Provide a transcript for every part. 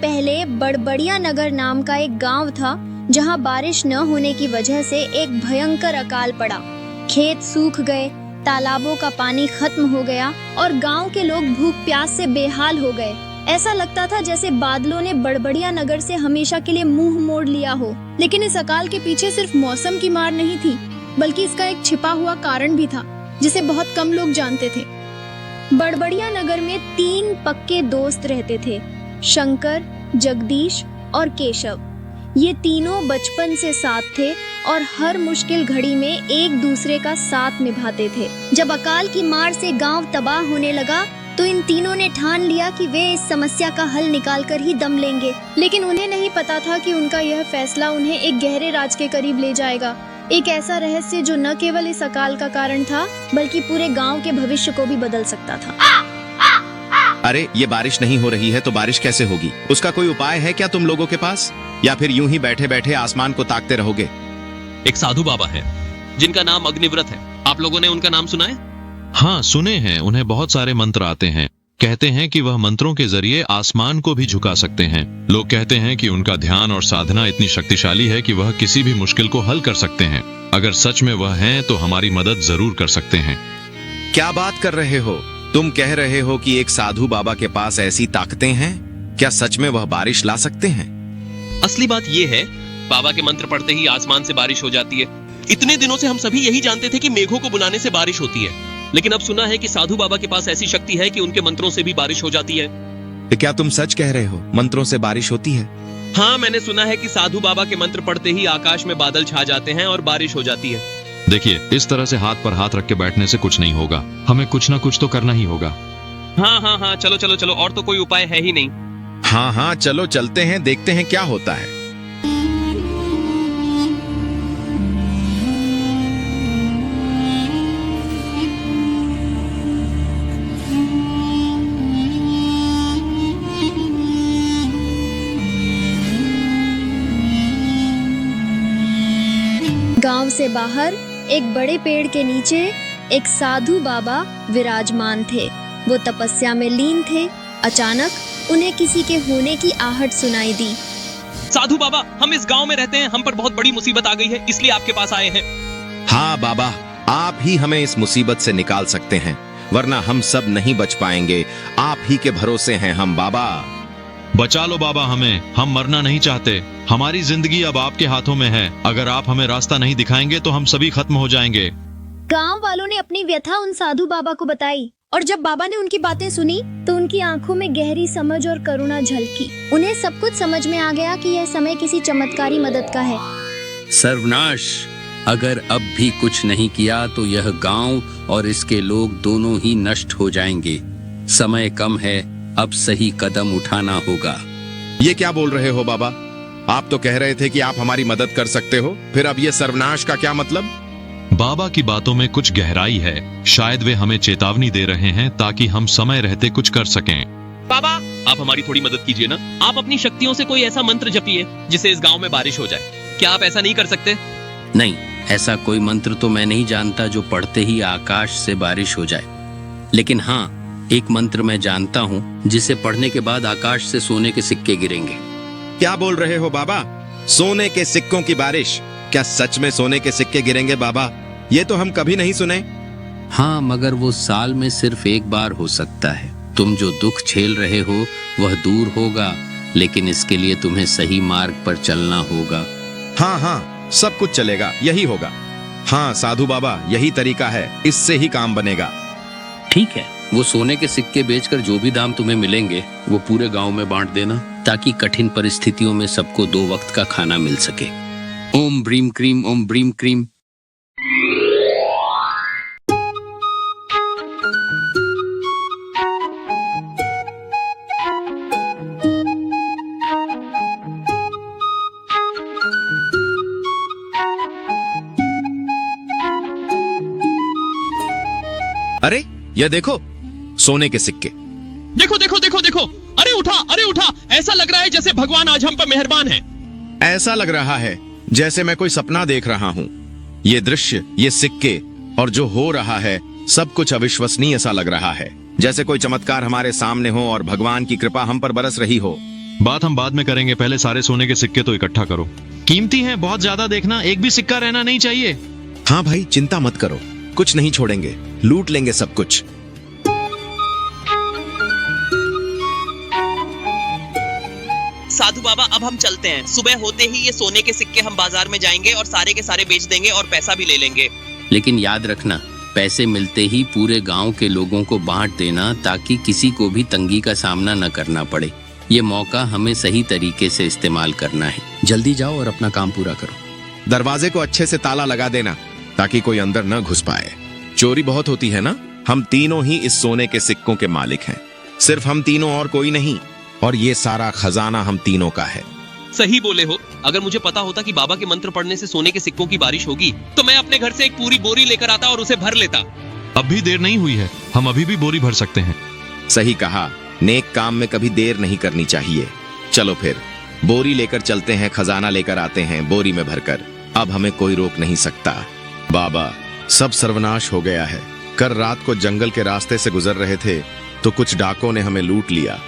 पहले बड़बड़िया नगर नाम का एक गांव था, जहां बारिश न होने की वजह से एक भयंकर अकाल पड़ा। खेत सूख गए, तालाबों का पानी खत्म हो गया और गांव के लोग भूख प्यास से बेहाल हो गए। ऐसा लगता था जैसे बादलों ने बड़बड़िया नगर से हमेशा के लिए मुंह मोड़ लिया हो। लेकिन इस अकाल के पीछे सिर्फ मौसम की मार नहीं थी, बल्कि इसका एक छिपा हुआ कारण भी था, जिसे बहुत कम लोग जानते थे। बड़बड़िया नगर में 3 पक्के दोस्त रहते थे, शंकर, जगदीश और केशव। ये तीनों बचपन से साथ थे और हर मुश्किल घड़ी में एक दूसरे का साथ निभाते थे। जब अकाल की मार से गांव तबाह होने लगा, तो इन तीनों ने ठान लिया कि वे इस समस्या का हल निकालकर ही दम लेंगे। लेकिन उन्हें नहीं पता था कि उनका यह फैसला उन्हें एक गहरे राज के करीब ले जाएगा, एक ऐसा रहस्य जो न केवल इस अकाल का कारण था, बल्कि पूरे गांव के भविष्य को भी बदल सकता था। अरे, ये बारिश नहीं हो रही है तो बारिश कैसे होगी? उसका कोई उपाय है क्या तुम लोगों के पास, या फिर यूं ही बैठे बैठे आसमान को ताकते रहोगे? एक साधु बाबा है जिनका नाम अग्निव्रत है। आप लोगों ने उनका नाम सुना है? हाँ, सुने हैं। उन्हें बहुत सारे मंत्र आते हैं। कहते हैं कि वह मंत्रों के जरिए आसमान को भी झुका सकते हैं। लोग कहते हैं कि उनका ध्यान और साधना इतनी शक्तिशाली है कि वह किसी भी मुश्किल को हल कर सकते हैं। अगर सच में वह हैं तो हमारी मदद जरूर कर सकते हैं। क्या बात कर रहे हो? तुम कह रहे हो कि एक साधु बाबा के पास ऐसी ताकतें हैं? क्या सच में वह बारिश ला सकते हैं? असली बात यह है, बाबा के मंत्र पढ़ते ही आसमान से बारिश हो जाती है। इतने दिनों से हम सभी यही जानते थे कि मेघों को बुलाने से बारिश होती है, लेकिन अब सुना है कि साधु बाबा के पास ऐसी शक्ति है कि उनके मंत्रों से भी बारिश हो जाती है। तो क्या तुम सच कह रहे हो? मंत्रों से बारिश होती है? हाँ, मैंने सुना है कि साधु बाबा के मंत्र पढ़ते ही आकाश में बादल छा जाते हैं और बारिश हो जाती है। देखिए, इस तरह से हाथ पर हाथ रख के बैठने से कुछ नहीं होगा। हमें कुछ ना कुछ तो करना ही होगा। हाँ, चलो चलो चलो, और तो कोई उपाय है ही नहीं। हाँ, चलो चलते हैं, देखते हैं क्या होता है। गांव से बाहर एक बड़े पेड़ के नीचे एक साधु बाबा विराजमान थे। वो तपस्या में लीन थे। अचानक उन्हें किसी के होने की आहट सुनाई दी। साधु बाबा, हम इस गांव में रहते हैं, हम पर बहुत बड़ी मुसीबत आ गई है, इसलिए आपके पास आए हैं। हाँ बाबा, आप ही हमें इस मुसीबत से निकाल सकते हैं, वरना हम सब नहीं बच पाएंगे। आप ही के भरोसे हैं हम बाबा। बचा लो बाबा हमें, हम मरना नहीं चाहते। हमारी जिंदगी अब आपके हाथों में है। अगर आप हमें रास्ता नहीं दिखाएंगे तो हम सभी खत्म हो जाएंगे। गांव वालों ने अपनी व्यथा उन साधु बाबा को बताई, और जब बाबा ने उनकी बातें सुनी तो उनकी आंखों में गहरी समझ और करुणा झलकी। उन्हें सब कुछ समझ में आ गया कि यह समय किसी चमत्कारी मदद का है। सर्वनाश, अगर अब भी कुछ नहीं किया तो यह गांव और इसके लोग दोनों ही नष्ट हो जाएंगे। समय कम है, अब सही कदम उठाना होगा। ये क्या बोल रहे हो बाबा? आप तो कह रहे थे कि आप हमारी मदद कर सकते हो, फिर अब ये सर्वनाश का क्या मतलब? बाबा की बातों में कुछ गहराई है। शायद वे हमें चेतावनी दे रहे हैं ताकि हम समय रहते कुछ कर सकें। बाबा, आप हमारी थोड़ी मदद कीजिए ना। आप अपनी शक्तियों से कोई ऐसा मंत्र जपिए जिससे इस गांव में बारिश हो जाए। क्या आप ऐसा नहीं कर सकते? नहीं, ऐसा कोई मंत्र तो मैं नहीं जानता जो पढ़ते ही आकाश से बारिश हो जाए। लेकिन हाँ, एक मंत्र मैं जानता हूँ जिसे पढ़ने के बाद आकाश से सोने के सिक्के गिरेंगे। क्या बोल रहे हो बाबा? सोने के सिक्कों की बारिश? क्या सच में सोने के सिक्के गिरेंगे बाबा? ये तो हम कभी नहीं सुने। हाँ, मगर वो साल में सिर्फ एक बार हो सकता है। तुम जो दुख झेल रहे हो वह दूर होगा, लेकिन इसके लिए तुम्हें सही मार्ग पर चलना होगा। हाँ, सब कुछ चलेगा, यही होगा। हाँ साधु बाबा, यही तरीका है, इससे ही काम बनेगा। ठीक है, वो सोने के सिक्के बेचकर जो भी दाम तुम्हें मिलेंगे वो पूरे गांव में बांट देना, ताकि कठिन परिस्थितियों में सबको 2 वक्त का खाना मिल सके। ओम ब्रीम क्रीम, ओम ब्रीम क्रीम। अरे ये देखो, सोने के सिक्के। देखो देखो देखो देखो, अरे उठा, ऐसा लग रहा है जैसे भगवान आज हम पर मेहरबान है। ऐसा लग रहा है जैसे मैं कोई सपना देख रहा हूँ। ये दृश्य, ये सिक्के और जो हो रहा है, सब कुछ अविश्वसनीय सा लग रहा है, जैसे कोई चमत्कार हमारे सामने हो और भगवान की कृपा हम पर बरस रही हो। बात हम बाद में करेंगे, पहले सारे सोने के सिक्के तो इकट्ठा करो। कीमती हैं, बहुत ज्यादा देखना, एक भी सिक्का रहना नहीं चाहिए। हाँ भाई, चिंता मत करो, कुछ नहीं छोड़ेंगे, लूट लेंगे सब कुछ। साधु बाबा, अब हम चलते हैं। सुबह होते ही ये सोने के सिक्के हम बाजार में जाएंगे और सारे के सारे बेच देंगे और पैसा भी ले लेंगे। लेकिन याद रखना, पैसे मिलते ही पूरे गांव के लोगों को बांट देना, ताकि किसी को भी तंगी का सामना न करना पड़े। ये मौका हमें सही तरीके से इस्तेमाल करना है। जल्दी जाओ और अपना काम पूरा करो। दरवाजे को अच्छे से ताला लगा देना ताकि कोई अंदर न घुस पाए। चोरी बहुत होती है ना। हम तीनों ही इस सोने के सिक्कों के मालिक हैं, सिर्फ हम तीनों और कोई नहीं। और ये सारा खजाना हम तीनों का है। सही बोले हो। अगर मुझे पता होता कि बाबा के मंत्र पढ़ने से सोने के सिक्कों की बारिश होगी तो मैं अपने घर से एक पूरी बोरी लेकर आता और उसे भर लेता। अब भी देर नहीं हुई है, हम अभी भी बोरी भर सकते हैं। सही कहा, नेक काम में कभी देर नहीं करनी चाहिए। चलो फिर बोरी लेकर चलते हैं, खजाना लेकर आते हैं बोरी में भरकर। अब हमें कोई रोक नहीं सकता। बाबा, सब सर्वनाश हो गया है। कल रात को जंगल के रास्ते से गुजर रहे थे तो कुछ डाकों ने हमें लूट लिया।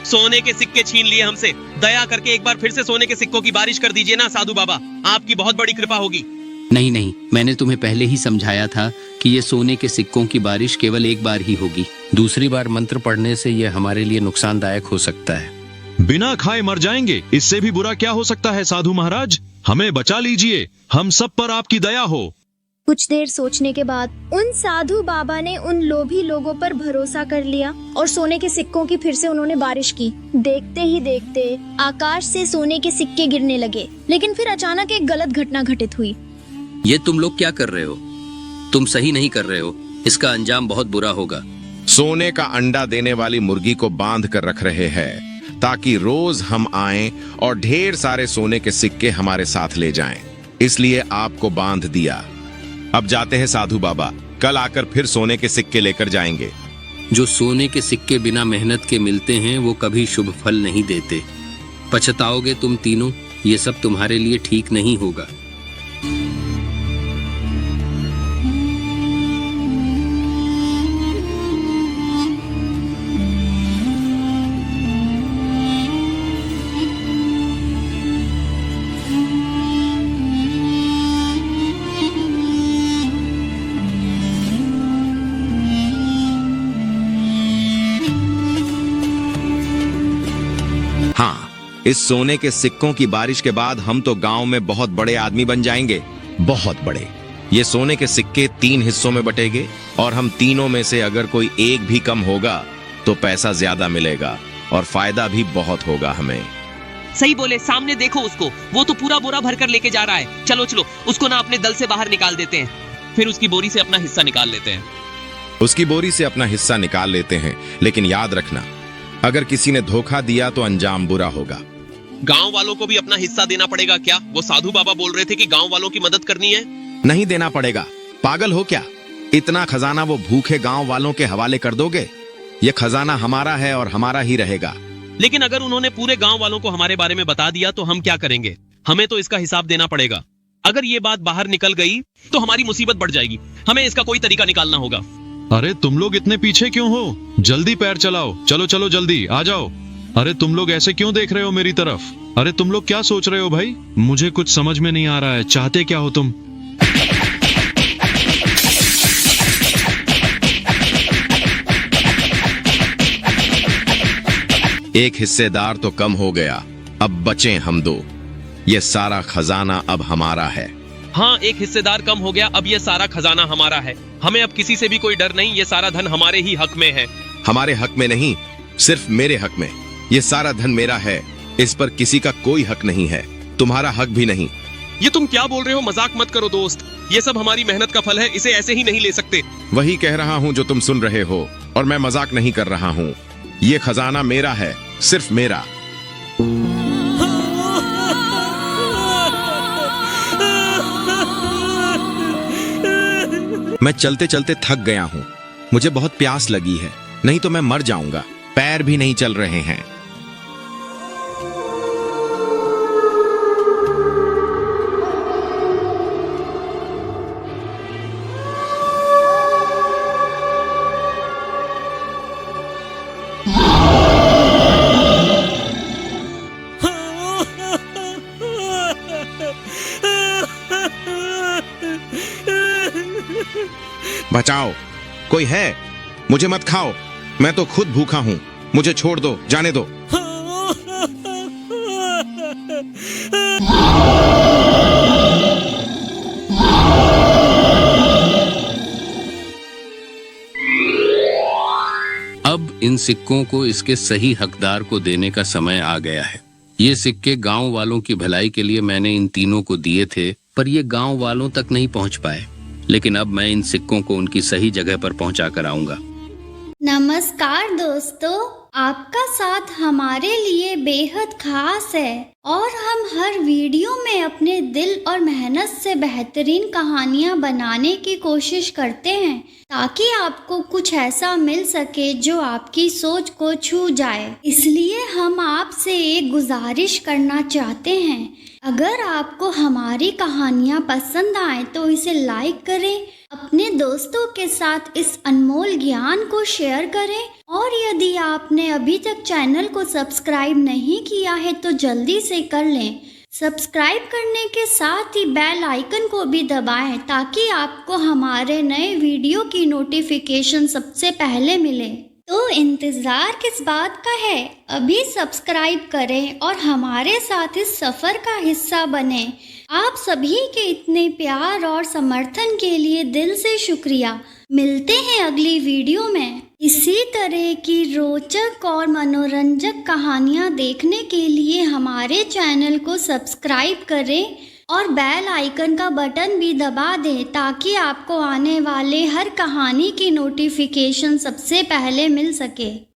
सोने के सिक्के छीन लिए हमसे। दया करके एक बार फिर से सोने के सिक्कों की बारिश कर दीजिए ना साधु बाबा, आपकी बहुत बड़ी कृपा होगी। नहीं नहीं, मैंने तुम्हें पहले ही समझाया था कि ये सोने के सिक्कों की बारिश केवल एक बार ही होगी। दूसरी बार मंत्र पढ़ने से यह हमारे लिए नुकसानदायक हो सकता है। बिना खाए मर जाएंगे, इससे भी बुरा क्या हो सकता है साधु महाराज। हमें बचा लीजिए, हम सब पर आपकी दया हो। कुछ देर सोचने के बाद उन साधु बाबा ने उन लोभी लोगों पर भरोसा कर लिया और सोने के सिक्कों की फिर से उन्होंने बारिश की। देखते ही देखते आकाश से सोने के सिक्के गिरने लगे। लेकिन फिर अचानक एक गलत घटना घटित हुई। ये तुम लोग क्या कर रहे हो? तुम सही नहीं कर रहे हो। इसका अंजाम बहुत बुरा होगा। सोने का अंडा देने वाली मुर्गी को बांध कर रख रहे हैं ताकि रोज हम आएं और ढेर सारे सोने के सिक्के हमारे साथ ले जाएं। इसलिए आपको बांध दिया। अब जाते हैं साधु बाबा, कल आकर फिर सोने के सिक्के लेकर जाएंगे। जो सोने के सिक्के बिना मेहनत के मिलते हैं वो कभी शुभ फल नहीं देते। पछताओगे तुम तीनों। ये सब तुम्हारे लिए ठीक नहीं होगा। हाँ, इस सोने के सिक्कों की बारिश के बाद हम तो गांव में बहुत बड़े आदमी बन जाएंगे, बहुत बड़े। ये सोने के सिक्के 3 हिस्सों में बटेंगे और हम तीनों में से अगर कोई एक भी कम होगा तो पैसा ज्यादा मिलेगा और फायदा भी बहुत होगा हमें। सही बोले, सामने देखो उसको, वो तो पूरा बोरा भरकर लेके जा रहा है। चलो चलो, उसको ना अपने दल से बाहर निकाल देते हैं, फिर उसकी बोरी से अपना हिस्सा निकाल लेते हैं। उसकी बोरी से अपना हिस्सा निकाल लेते हैं, लेकिन याद रखना, अगर किसी ने धोखा दिया तो अंजाम बुरा होगा। गांव वालों को भी अपना हिस्सा देना पड़ेगा क्या? वो साधु बाबा बोल रहे थे कि गांव वालों की मदद करनी है। नहीं देना पड़ेगा, पागल हो क्या? इतना खजाना वो भूखे गांव वालों के हवाले कर दोगे? ये खजाना हमारा है और हमारा ही रहेगा। लेकिन अगर उन्होंने पूरे गांव वालों को हमारे बारे में बता दिया तो हम क्या करेंगे? हमें तो इसका हिसाब देना पड़ेगा। अगर ये बात बाहर निकल गई तो हमारी मुसीबत बढ़ जाएगी। हमें इसका कोई तरीका निकालना होगा। अरे तुम लोग इतने पीछे क्यों हो? जल्दी पैर चलाओ, चलो चलो जल्दी आ जाओ। अरे तुम लोग ऐसे क्यों देख रहे हो मेरी तरफ? अरे तुम लोग क्या सोच रहे हो भाई? मुझे कुछ समझ में नहीं आ रहा है, चाहते क्या हो तुम? एक हिस्सेदार तो कम हो गया, अब बचे हम 2। ये सारा खजाना अब हमारा है। हाँ, एक हिस्सेदार कम हो गया, अब ये सारा खजाना हमारा है। हमें अब किसी से भी कोई डर नहीं, ये सारा धन हमारे ही हक में है। हमारे हक में नहीं, सिर्फ मेरे हक में। ये सारा धन मेरा है, इस पर किसी का कोई हक नहीं है, तुम्हारा हक भी नहीं। ये तुम क्या बोल रहे हो? मजाक मत करो दोस्त, ये सब हमारी मेहनत का फल है, इसे ऐसे ही नहीं ले सकते। वही कह रहा हूँ जो तुम सुन रहे हो, और मैं मजाक नहीं कर रहा हूँ। ये खजाना मेरा है, सिर्फ मेरा। मैं चलते चलते थक गया हूँ, मुझे बहुत प्यास लगी है, नहीं तो मैं मर जाऊंगा। पैर भी नहीं चल रहे हैं। बचाओ, कोई है? मुझे मत खाओ, मैं तो खुद भूखा हूँ। मुझे छोड़ दो, जाने दो। अब इन सिक्कों को इसके सही हकदार को देने का समय आ गया है। ये सिक्के गांव वालों की भलाई के लिए मैंने इन तीनों को दिए थे, पर ये गांव वालों तक नहीं पहुंच पाए। लेकिन अब मैं इन सिक्कों को उनकी सही जगह पर पहुंचा कर आऊंगा। नमस्कार दोस्तों, आपका साथ हमारे लिए बेहद खास है और हम हर वीडियो में अपने दिल और मेहनत से बेहतरीन कहानियां बनाने की कोशिश करते हैं ताकि आपको कुछ ऐसा मिल सके जो आपकी सोच को छू जाए। इसलिए हम आपसे एक गुजारिश करना चाहते हैं, अगर आपको हमारी कहानियाँ पसंद आए तो इसे लाइक करें, अपने दोस्तों के साथ इस अनमोल ज्ञान को शेयर करें और यदि आपने अभी तक चैनल को सब्सक्राइब नहीं किया है तो जल्दी से कर लें। सब्सक्राइब करने के साथ ही बेल आइकन को भी दबाएं ताकि आपको हमारे नए वीडियो की नोटिफिकेशन सबसे पहले मिले। तो इंतज़ार किस बात का है? अभी सब्सक्राइब करें और हमारे साथ इस सफ़र का हिस्सा बने। आप सभी के इतने प्यार और समर्थन के लिए दिल से शुक्रिया। मिलते हैं अगली वीडियो में। इसी तरह की रोचक और मनोरंजक कहानियाँ देखने के लिए हमारे चैनल को सब्सक्राइब करें और बेल आइकन का बटन भी दबा दें ताकि आपको आने वाले हर कहानी की नोटिफिकेशन सबसे पहले मिल सके।